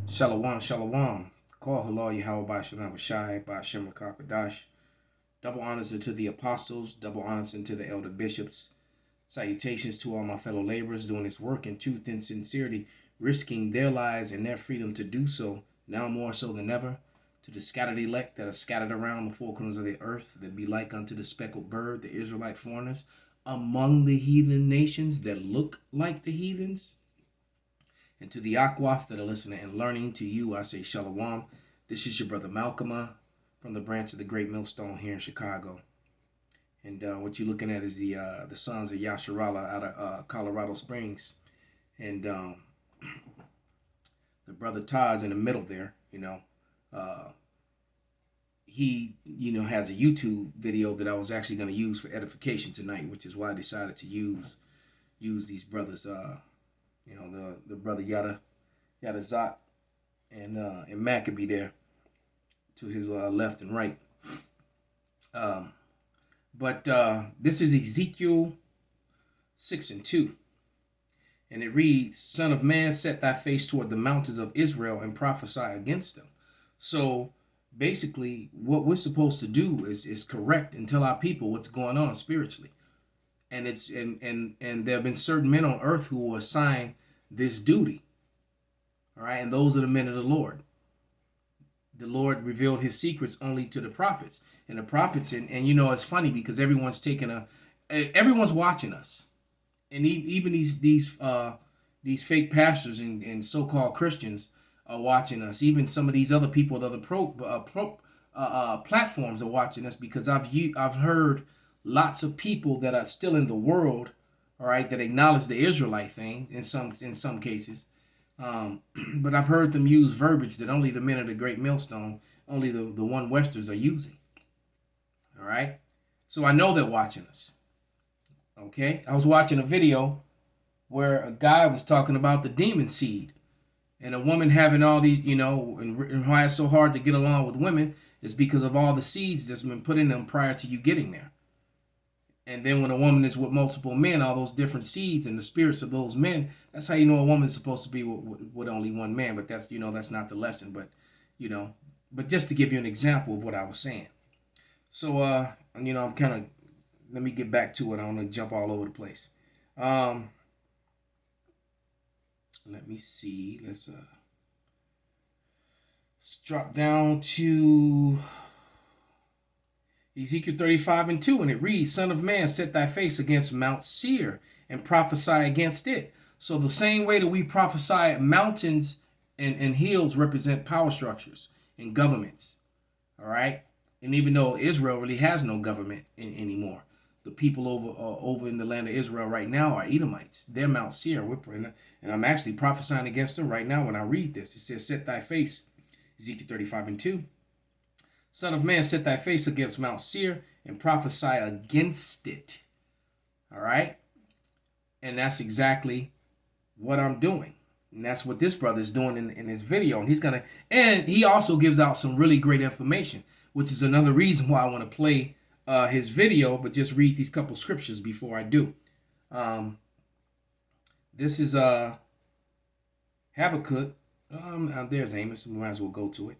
Shalom, shalom. Call halal Yahweh by Shalom Shai by Shem Kakadash. Double honors unto the apostles, double honors unto the elder bishops. Salutations to all my fellow laborers doing this work in truth and sincerity, risking their lives and their freedom to do so, now more so than ever. To the scattered elect that are scattered around the four corners of the earth, that be like unto the speckled bird, the Israelite foreigners, among the heathen nations that look like the heathens. And to the Aquath that are listening and learning, to you I say Shalom. This is your brother Malcolm from the branch of the Great Millstone here in Chicago. And what you're looking at is the sons of Yasharala out of Colorado Springs. And the brother Taz in the middle there, he, has a YouTube video that I was actually going to use for edification tonight, which is why I decided to use these brothers, the brother Yada Zot and Maccabee there to his left and right. But this is Ezekiel 6:2. And it reads, Son of man, set thy face toward the mountains of Israel and prophesy against them. So basically, what we're supposed to do is correct and tell our people what's going on spiritually. And it's and there have been certain men on earth who will assign this duty. All right, and those are the men of the Lord. The Lord revealed his secrets only to the prophets. And the prophets, and it's funny because everyone's watching us. And even these fake pastors and so-called Christians are watching us. Even some of these other people with other platforms are watching us, because I've heard lots of people that are still in the world, all right, that acknowledge the Israelite thing in some cases. But I've heard them use verbiage that only the men of the Great Millstone, only the one Westers are using. All right, so I know they're watching us. Okay, I was watching a video where a guy was talking about the demon seed, and a woman having all these, and why it's so hard to get along with women is because of all the seeds that's been put in them prior to you getting there. And then when a woman is with multiple men, all those different seeds and the spirits of those men, that's how you know a woman is supposed to be with only one man. But that's not the lesson. But just to give you an example of what I was saying. So, I'm kind of, let me get back to it. I want to jump all over the place. Let me see. Let's drop down to Ezekiel 35:2, and it reads, Son of man, set thy face against Mount Seir and prophesy against it. So the same way that we prophesy, mountains and hills represent power structures and governments. All right? And even though Israel really has no government anymore, the people over in the land of Israel right now are Edomites. They're Mount Seir. And I'm actually prophesying against them right now when I read this. It says, set thy face, Ezekiel 35:2. Son of man, set thy face against Mount Seir and prophesy against it. All right? And that's exactly what I'm doing. And that's what this brother is doing in his video. And he also gives out some really great information, which is another reason why I want to play his video, but just read these couple scriptures before I do. This is Habakkuk. There's Amos. We might as well go to it.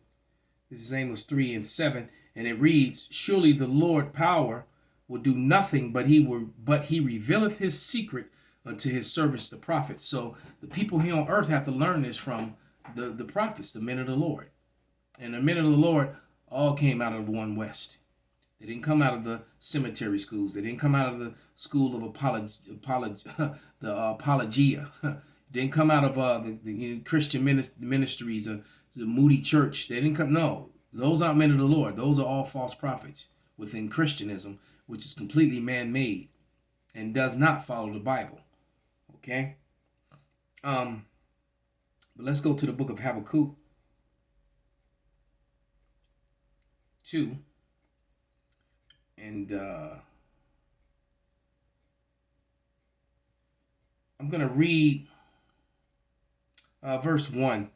This is Amos 3:7, and it reads, Surely the Lord power will do nothing, but he revealeth his secret unto his servants the prophets. So the people here on earth have to learn this from the prophets, the men of the Lord. And the men of the Lord all came out of the one West. They didn't come out of the cemetery schools. They didn't come out of the school of apologia. They didn't come out of the Christian ministries, the Moody Church. They didn't come. No, those aren't men of the Lord. Those are all false prophets within Christianism, which is completely man-made and does not follow the Bible. Okay. But let's go to the book of Habakkuk 2. And I'm going to read verse 1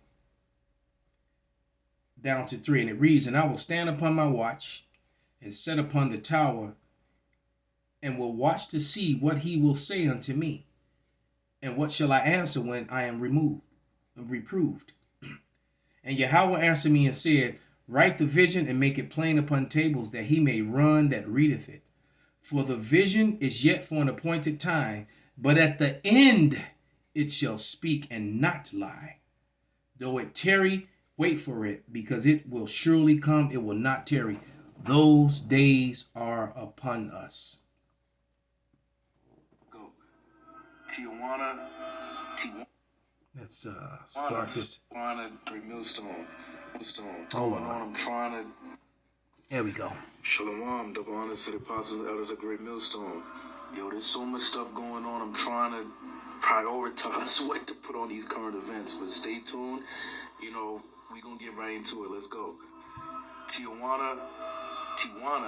down to 3. And it reads, And I will stand upon my watch and set upon the tower and will watch to see what he will say unto me. And what shall I answer when I am removed and reproved? And Yahweh answered me and said, Write the vision and make it plain upon tables, that he may run that readeth it. For the vision is yet for an appointed time, but at the end it shall speak and not lie. Though it tarry, wait for it, because it will surely come, it will not tarry. Those days are upon us. Go. Tijuana. Let's start this. Millstone. Hold on. I'm trying to. There we go. Shalom, double honors to the apostles and elders of Great Millstone. Yo, there's so much stuff going on. I'm trying to prioritize what to put on these current events, but stay tuned. You know, we gonna get right into it. Let's go. Tijuana,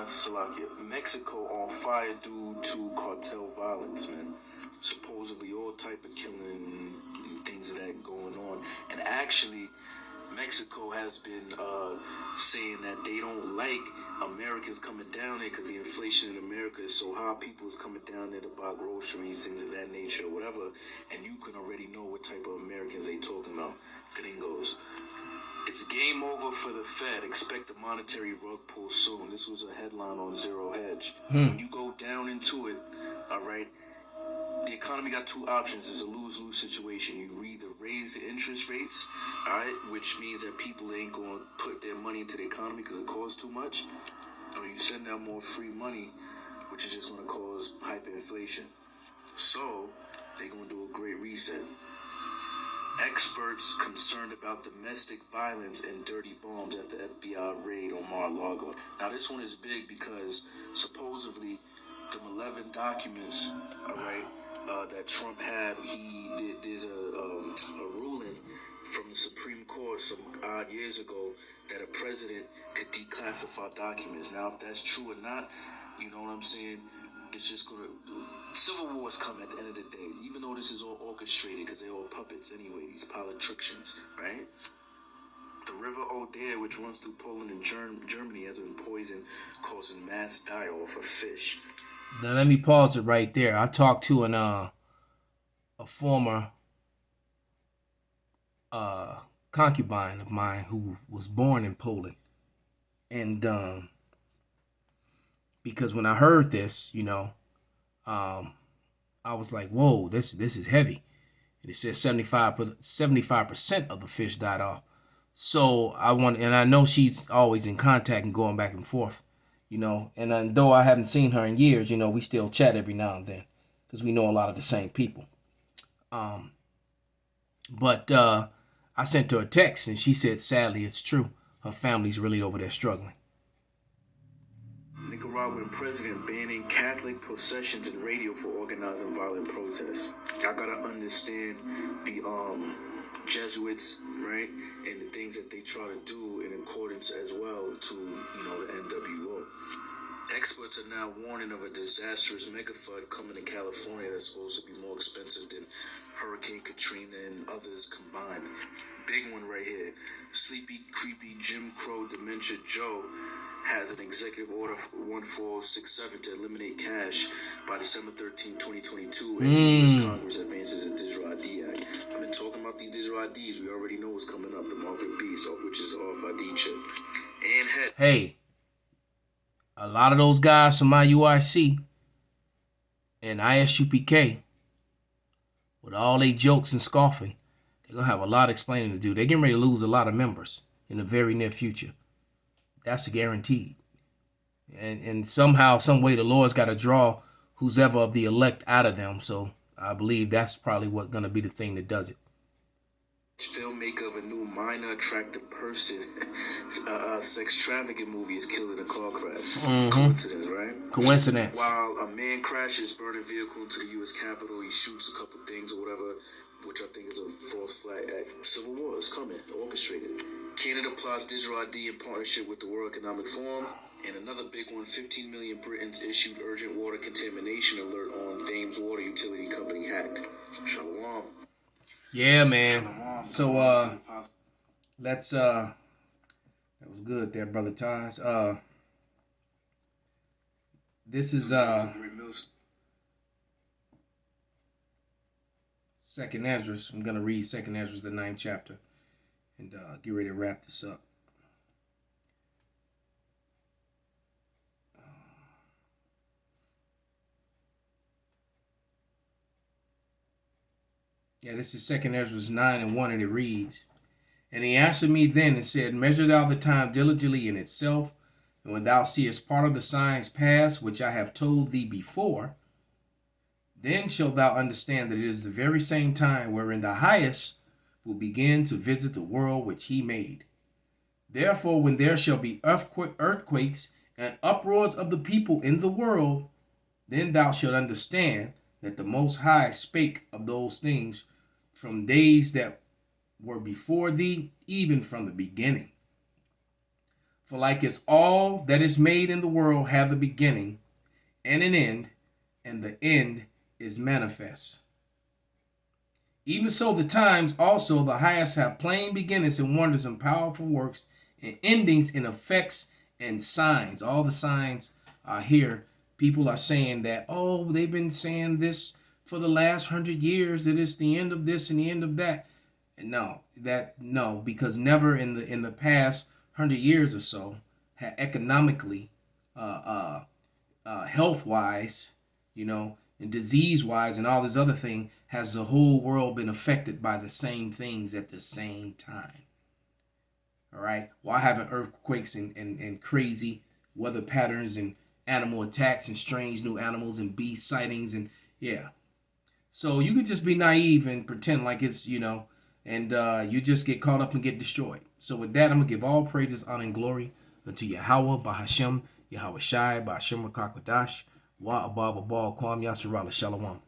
Salakia, Mexico on fire due to cartel violence, man. Supposedly all type of killing and things of that going on. And actually, Mexico has been saying that they don't like Americans coming down there because the inflation in America is so high. People is coming down there to buy groceries, things of that nature, or whatever. And you can already know what type of Americans they talking about. Gringos. It's game over for the Fed. Expect a monetary rug pull soon. This was a headline on Zero Hedge. When you go down into it, all right, the economy got two options. It's a lose-lose situation. You either raise the interest rates, all right, which means that people ain't going to put their money into the economy because it costs too much, or you send out more free money, which is just going to cause hyperinflation. So they're going to do a great reset. Experts concerned about domestic violence and dirty bombs after FBI raid on Mar-a-Lago. Now this one is big because supposedly the 11 documents, all right, that Trump had, there's a ruling from the Supreme Court some odd years ago that a president could declassify documents. Now, if that's true or not, you know what I'm saying, it's just going to... Civil wars come at the end of the day, even though this is all orchestrated because they're all puppets anyway, these politicians, right? The River Oder, which runs through Poland and Germany, has been poisoned, causing mass die-off of fish. Now let me pause it right there. I talked to a former concubine of mine who was born in Poland, and because when I heard this, you know, I was like, "Whoa, this is heavy." And it says 75% of the fish died off. So and I know she's always in contact and going back and forth, you know. And though I haven't seen her in years, you know, we still chat every now and then because we know a lot of the same people. But I sent her a text and she said, sadly, it's true. Her family's really over there struggling. Nicaraguan president banning Catholic processions and radio for organizing violent protests. I gotta understand the Jesuits, right, and the things that they try to do in accordance as well to, you know, the NWO. Experts are now warning of a disastrous mega flood coming to California that's supposed to be more expensive than Hurricane Katrina and others combined. Big one right here. Sleepy, creepy Jim Crow Dementia Joe has an executive order 14067 to eliminate cash by December 13, 2022, and the U.S. Congress advances a Digital ID Act. I've been talking about these digital IDs. We already know what's coming up, the Market Beast, which is the RFID chip. And hey, a lot of those guys from my UIC and ISUPK, with all they jokes and scoffing, they're going to have a lot of explaining to do. They're getting ready to lose a lot of members in the very near future. That's guaranteed. And somehow, some way, the Lord's got to draw who's ever of the elect out of them. So I believe that's probably what's going to be the thing that does it. Filmmaker of a new minor attractive person sex trafficking movie is killed in a car crash. Coincidence, right? Coincidence. While a man crashes burning vehicle into the U.S. Capitol, he shoots a couple things or whatever, which I think is a false flag act. Civil war is coming, orchestrated. Canada plots digital ID in partnership with the World Economic Forum. And another big one, 15 million Britons issued urgent water contamination alert on Thames Water Utility Company hacked. Shalom. Yeah, man. Shalom. So, let's, that was good there, Brother Ties. This is, Second Ezra. I'm going to read Second Ezra, the 9th chapter. and get ready to wrap this up. Yeah, this is 2 Ezra 9:1, and it reads, "And he answered me then and said, Measure thou the time diligently in itself, and when thou seest part of the signs pass, which I have told thee before, then shalt thou understand that it is the very same time wherein the highest will begin to visit the world which he made. Therefore, when there shall be earthquakes and uproars of the people in the world, then thou shalt understand that the Most High spake of those things from days that were before thee, even from the beginning. For like as all that is made in the world hath a beginning and an end, and the end is manifest. Even so the times also the highest have plain beginnings and wonders and powerful works and endings in effects and signs." All the signs are here. People are saying that, oh, they've been saying this for the last 100 years, that it's the end of this and the end of that. And no, because never in the past 100 years or so, had economically, health wise, and disease wise, and all this other thing, has the whole world been affected by the same things at the same time. All right. Why haven't earthquakes and crazy weather patterns and animal attacks and strange new animals and beast sightings and yeah. So you could just be naive and pretend like it's, and you just get caught up and get destroyed. So with that, I'm going to give all praises, honor, and glory unto Yahweh, Bahashem, Yahweh Shai, Bahashem Rakakwadash, Wa Abba Babal, Kwam Yasirala Shalom.